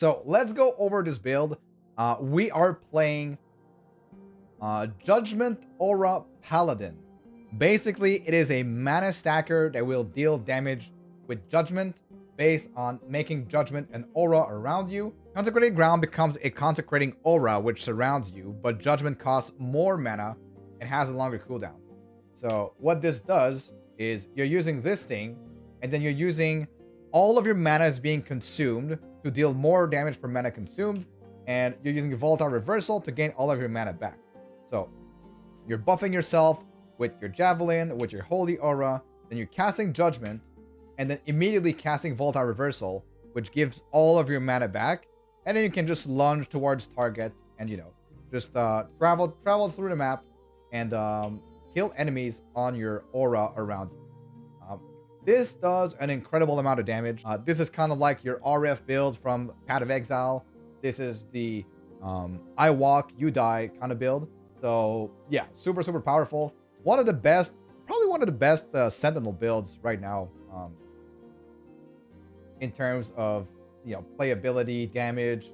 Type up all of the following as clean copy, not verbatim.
So let's go over this build. We are playing Judgment Aura Paladin. Basically, it is a mana stacker that will deal damage with Judgment based on making Judgment an aura around you. Consecrated Ground becomes a consecrating aura which surrounds you, but Judgment costs more mana and has a longer cooldown. So what this does is you're using this thing, and then you're using all of your mana is being consumed to deal more damage per mana consumed, and you're using Volatile Reversal to gain all of your mana back. So you're buffing yourself with your Javelin, with your Holy Aura, then you're casting Judgment, and then immediately casting Volatile Reversal, which gives all of your mana back, and then you can just lunge towards target and, just travel through the map and kill enemies on your aura around you. This does an incredible amount of damage. This is kind of like your RF build from Path of Exile. This is the I walk, you die kind of build. So yeah, super, super powerful. Probably one of the best Sentinel builds right now in terms of, playability, damage,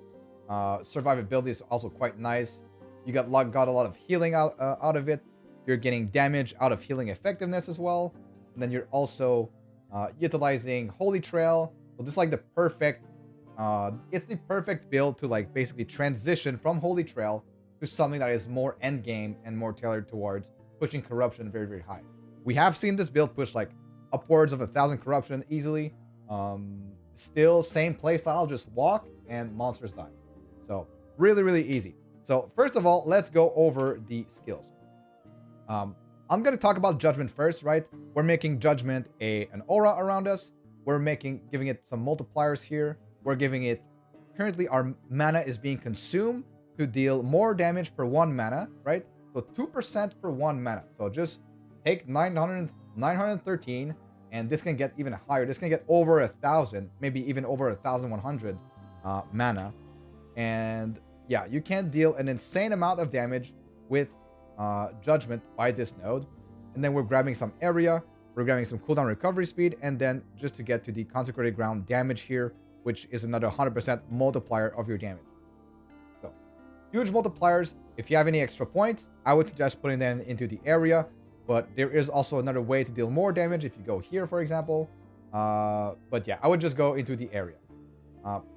survivability is also quite nice. You got a lot of healing out of it. You're getting damage out of healing effectiveness as well. And then you're also utilizing Holy Trail. So this is like the perfect, it's the perfect build to like basically transition from Holy Trail to something that is more endgame and more tailored towards pushing corruption very, very high. We have seen this build push like upwards of 1,000 corruption easily. Still same playstyle, just walk and monsters die. So really, really easy. So first of all, let's go over the skills. I'm going to talk about Judgment first, right? We're making Judgment an aura around us. We're giving it some multipliers here. We're giving it, currently our mana is being consumed to deal more damage per 1 mana, right? So 2% per 1 mana. So just take 913, and this can get even higher. This can get over 1,000, maybe even over 1,100 mana. And yeah, you can deal an insane amount of damage with Judgment by this node. And then we're grabbing some area, we're grabbing some cooldown recovery speed, and then just to get to the Consecrated Ground damage here, which is another 100% multiplier of your damage. So huge multipliers. If you have any extra points, I would suggest putting them into the area, but there is also another way to deal more damage if you go here, for example. But yeah, I would just go into the area.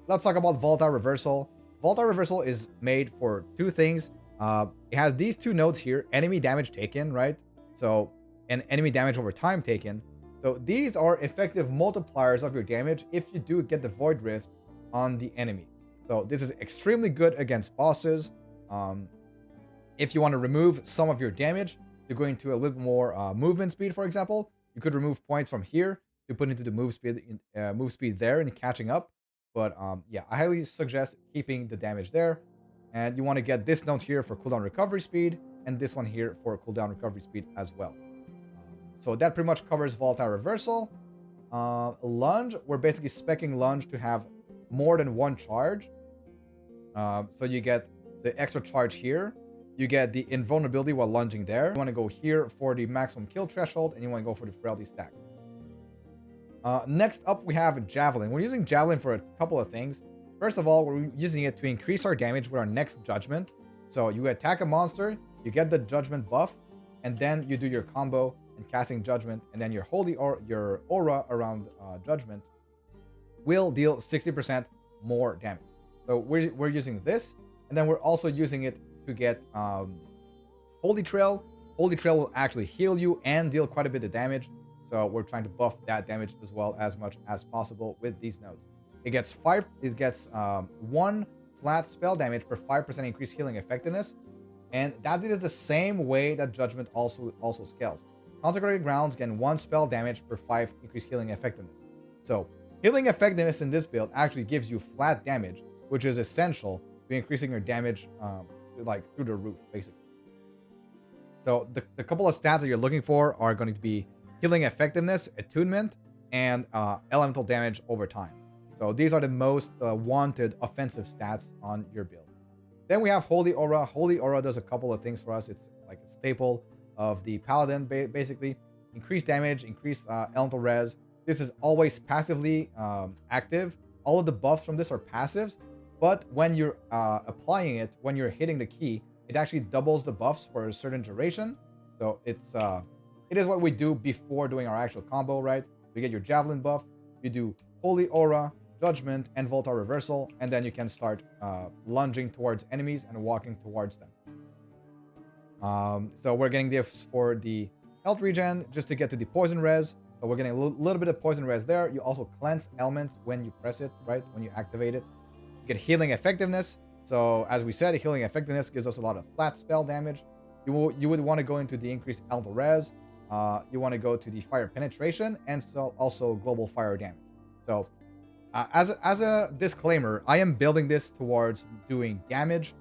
Let's talk about Volatile Reversal. Volatile Reversal is made for two things. It has these two nodes here, enemy damage taken, right? So, and enemy damage over time taken. So these are effective multipliers of your damage if you do get the Void Rift on the enemy. So this is extremely good against bosses. If you want to remove some of your damage to go into a little more movement speed, for example, you could remove points from here to put into the move speed there and catching up. But yeah, I highly suggest keeping the damage there. And you want to get this node here for cooldown recovery speed, and this one here for cooldown recovery speed as well. So that pretty much covers Volatile Reversal. Lunge, we're basically speccing Lunge to have more than one charge. So you get the extra charge here. You get the invulnerability while lunging there. You want to go here for the maximum kill threshold, and you want to go for the frailty stack. Next up, we have Javelin. We're using Javelin for a couple of things. First of all, we're using it to increase our damage with our next Judgment. So you attack a monster, you get the Judgment buff, and then you do your combo and casting Judgment, and then your your aura around Judgment will deal 60% more damage. So we're using this, and then we're also using it to get Holy Trail. Holy Trail will actually heal you and deal quite a bit of damage. So we're trying to buff that damage as well as much as possible with these nodes. It gets 1 flat spell damage per 5% increased healing effectiveness, and that is the same way that Judgment also scales. Consecrated Grounds gain 1 spell damage per 5 increased healing effectiveness. So healing effectiveness in this build actually gives you flat damage, which is essential to increasing your damage like through the roof, basically. So the couple of stats that you're looking for are going to be healing effectiveness, attunement, and elemental damage over time. So these are the most wanted offensive stats on your build. Then we have Holy Aura. Holy Aura does a couple of things for us. It's like a staple of the Paladin, basically. Increased damage, increased elemental res. This is always passively active. All of the buffs from this are passives. but when you're applying it, when you're hitting the key, it actually doubles the buffs for a certain duration. So it is what we do before doing our actual combo, right? You get your javelin buff, you do Holy Aura, Judgment, and Volta Reversal, and then you can start lunging towards enemies and walking towards them. So we're getting this for the health regen just to get to the poison res. So we're getting a little bit of poison res there. You also cleanse elements when you press it, right? When you activate it. You get healing effectiveness. So as we said, healing effectiveness gives us a lot of flat spell damage. You would want to go into the increased elemental res. You want to go to the fire penetration and so also global fire damage. So as a disclaimer, I am building this towards doing damage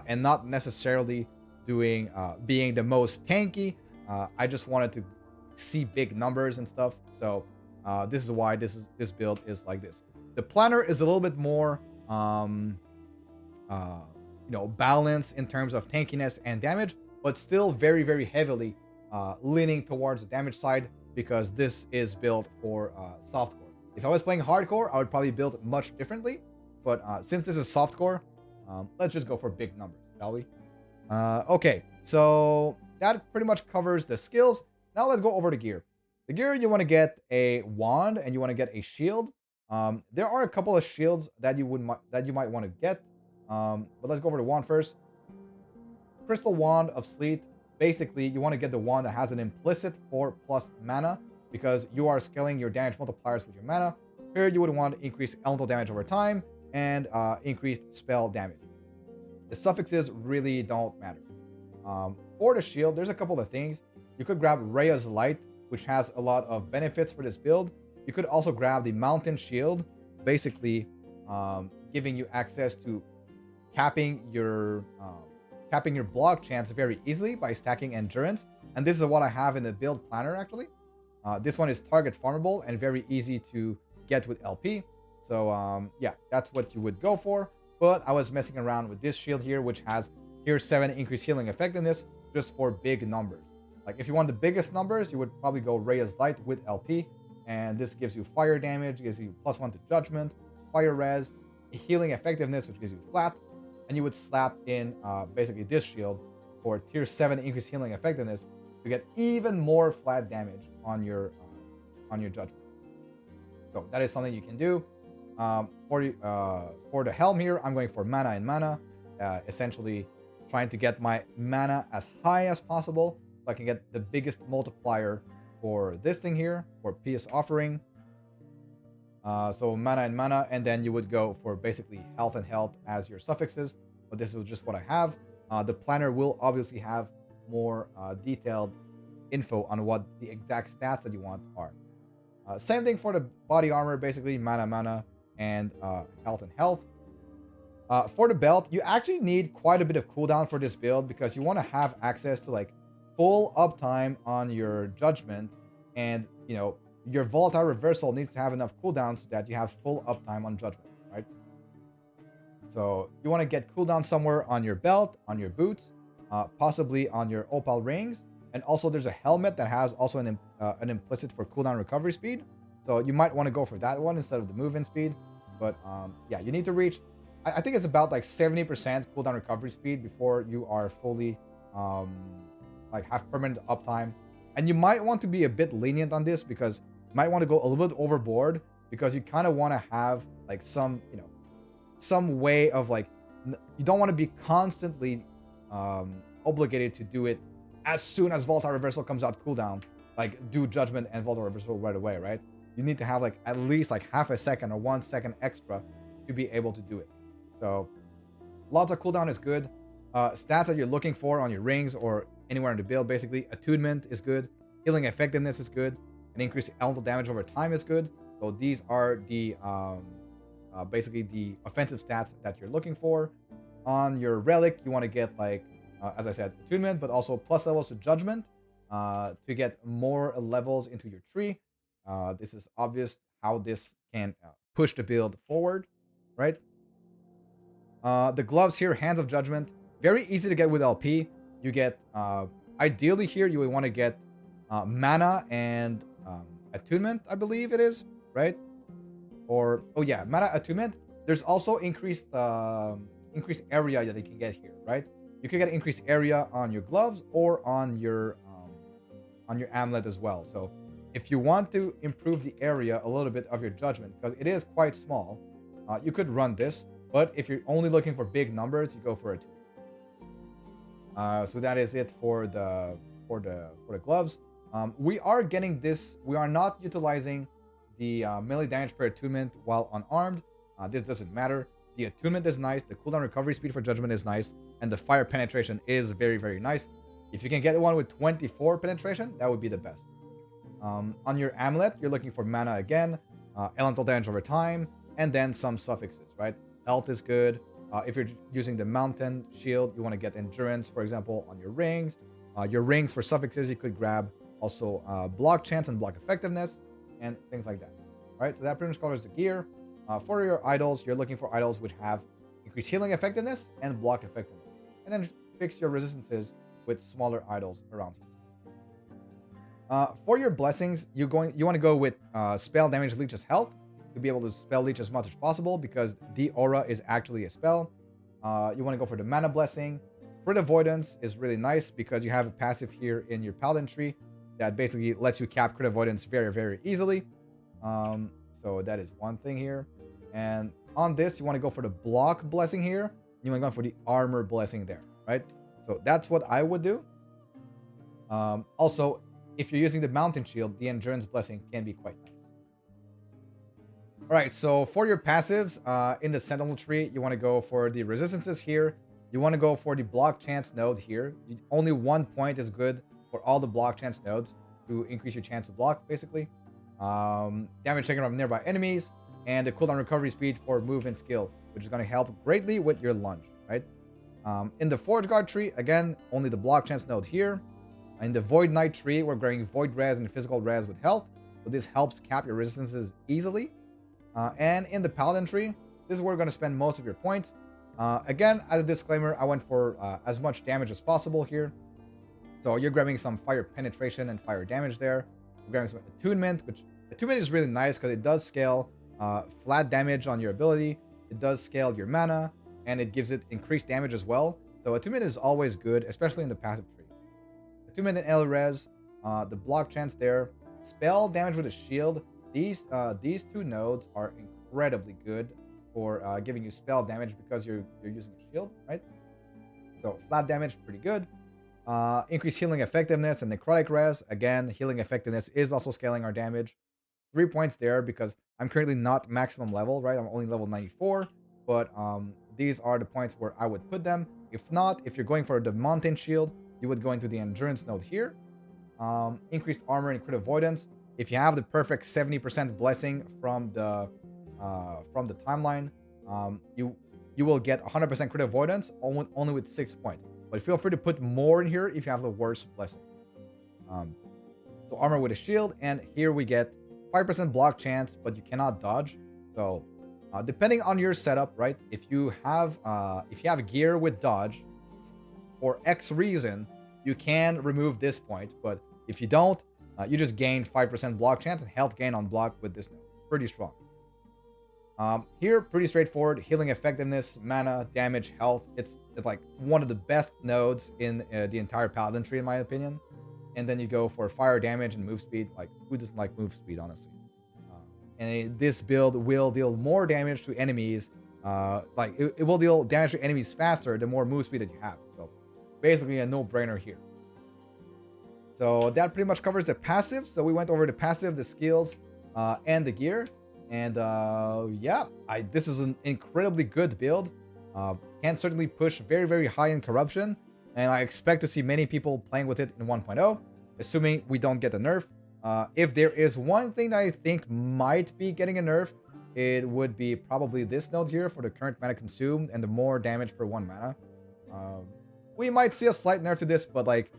and not necessarily doing being the most tanky. I just wanted to see big numbers and stuff. So this is why this build is like this. The planner is a little bit more balanced in terms of tankiness and damage, but still very, very heavily leaning towards the damage side because this is built for softcore. If I was playing hardcore, I would probably build it much differently. But since this is softcore, let's just go for big numbers, shall we? Okay, so that pretty much covers the skills. Now let's go over the gear. The gear, you want to get a wand and you want to get a shield. There are a couple of shields that you might want to get. But let's go over the wand first. Crystal Wand of Sleet. Basically, you want to get the wand that has an implicit 4+ mana because you are scaling your damage multipliers with your mana. Here, you would want to increase elemental damage over time and increased spell damage. The suffixes really don't matter. For the shield, there's a couple of things. You could grab Rhea's Light, which has a lot of benefits for this build. You could also grab the Mountain Shield, basically giving you access to capping your block chance very easily by stacking endurance. And this is what I have in the build planner, actually. This one is target farmable and very easy to get with LP. So yeah, that's what you would go for. But I was messing around with this shield here, which has tier 7 increased healing effectiveness just for big numbers. Like if you want the biggest numbers, you would probably go Rhea's Light with LP. And this gives you fire damage, gives you +1 to Judgment, fire res, healing effectiveness, which gives you flat. And you would slap in basically this shield for tier 7 increased healing effectiveness to get even more flat damage on your Judgment. So that is something you can do. For the helm here, I'm going for mana and mana, essentially trying to get my mana as high as possible so I can get the biggest multiplier for this thing here, for Pious Offering. So mana and mana, and then you would go for basically health and health as your suffixes, but this is just what I have. The planner will obviously have more detailed info on what the exact stats that you want are. Same thing for the body armor, basically mana, and health and health. For the belt, you actually need quite a bit of cooldown for this build because you want to have access to like full uptime on your Judgment, and your Volta Reversal needs to have enough cooldown so that you have full uptime on Judgment, right? So you want to get cooldown somewhere on your belt, on your boots, possibly on your opal rings, and also there's a helmet that has also an implicit for cooldown recovery speed. So you might want to go for that one instead of the move-in speed. But yeah, you need to reach, I think it's about like 70% cooldown recovery speed before you are fully like have permanent uptime. And you might want to be a bit lenient on this because you might want to go a little bit overboard because you kind of want to have like some way of like, you don't want to be constantly obligated to do it as soon as Volta Reversal comes out cooldown, like do Judgment and Volta Reversal right away, right? You need to have like at least like half a second or 1 second extra to be able to do it. So lots of cooldown is good. Stats that you're looking for on your rings or anywhere in the build, basically attunement is good, healing effectiveness is good, and increased elemental damage over time is good. So these are the basically the offensive stats that you're looking for. On your relic, you want to get like as I said, attunement, but also plus levels to Judgment to get more levels into your tree. This is obvious how this can push the build forward, right? The gloves here, Hands of Judgment, very easy to get with LP. You get, ideally here, you would want to get mana and attunement, I believe it is, right? Or, oh yeah, mana attunement. There's also increased area that you can get here, right? You can get increased area on your gloves or on your amulet as well. So if you want to improve the area a little bit of your judgment, because it is quite small, you could run this. But if you're only looking for big numbers, you go for it. So that is it for the gloves. We are getting this. We are not utilizing the melee damage per attunement while unarmed. This doesn't matter. The attunement is nice. The cooldown recovery speed for Judgment is nice, and the fire penetration is very, very nice. If you can get one with 24 penetration, that would be the best. On your amulet, you're looking for mana again, elemental damage over time, and then some suffixes, right? Health is good. If you're using the mountain shield, you want to get endurance, for example, on your rings. Your rings for suffixes, you could grab also block chance and block effectiveness and things like that. All right, so that pretty much covers the gear. For your idols, you're looking for idols which have increased healing effectiveness and block effectiveness, and then fix your resistances with smaller idols around here. For your blessings, you want to go with spell damage leeches health to be able to spell leech as much as possible, because the aura is actually a spell. You want to go for the mana blessing. Crit avoidance is really nice because you have a passive here in your paladin tree that basically lets you cap crit avoidance very, very easily. So that is one thing here. And on this, you want to go for the block blessing here. You want to go for the armor blessing there, right? So that's what I would do. Also, if you're using the mountain shield, the endurance blessing can be quite nice. All right, so for your passives in the Sentinel tree, you want to go for the resistances here. You want to go for the block chance node here. Only 1 point is good for all the block chance nodes to increase your chance to block, basically. Damage taken from nearby enemies, and the cooldown recovery speed for move and skill, which is going to help greatly with your lunge, right? In the Forge Guard tree, again, only the block chance node here. In the Void Knight tree, we're getting Void Res and Physical Res with health, so this helps cap your resistances easily. And in the Paladin tree, this is where we're going to spend most of your points. Again, as a disclaimer, I went for as much damage as possible here. So you're grabbing some fire penetration and fire damage there. You're grabbing some attunement, which attunement is really nice because it does scale flat damage on your ability. It does scale your mana, and it gives it increased damage as well. So attunement is always good, especially in the passive tree. Attunement and L res, the block chance there, spell damage with a shield. These two nodes are incredibly good for giving you spell damage because you're using a shield, right? So flat damage, pretty good. Increased healing effectiveness and necrotic res. Again, healing effectiveness is also scaling our damage. 3 points there because I'm currently not maximum level, right? I'm only level 94, but these are the points where I would put them. If not, if you're going for the mountain shield, you would go into the endurance node here. Increased armor and crit avoidance. If you have the perfect 70% blessing from the timeline, you will get 100% crit avoidance only with 6 points. But feel free to put more in here if you have the worst blessing. So armor with a shield, and here we get 5% block chance, but you cannot dodge. So depending on your setup, right? If you have gear with dodge for X reason, you can remove this point. But if you don't, you just gain 5% block chance and health gain on block with this node. Pretty strong. Here, pretty straightforward. Healing effectiveness, mana, damage, health. It's like one of the best nodes in the entire Paladin tree, in my opinion. And then you go for fire damage and move speed. Like, who doesn't like move speed, honestly? And this build will deal more damage to enemies. It will deal damage to enemies faster the more move speed that you have. So basically a no-brainer here. So that pretty much covers the passive. So we went over the passive, the skills, and the gear. And yeah, this is an incredibly good build. Can certainly push very, very high in corruption. And I expect to see many people playing with it in 1.0, assuming we don't get a nerf. If there is one thing that I think might be getting a nerf, it would be probably this node here for the current mana consumed and the more damage per 1 mana. We might see a slight nerf to this, but like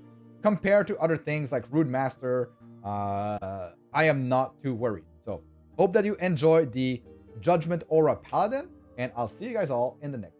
compared to other things like Rude Master, I am not too worried. So hope that you enjoyed the Judgment Aura Paladin, and I'll see you guys all in the next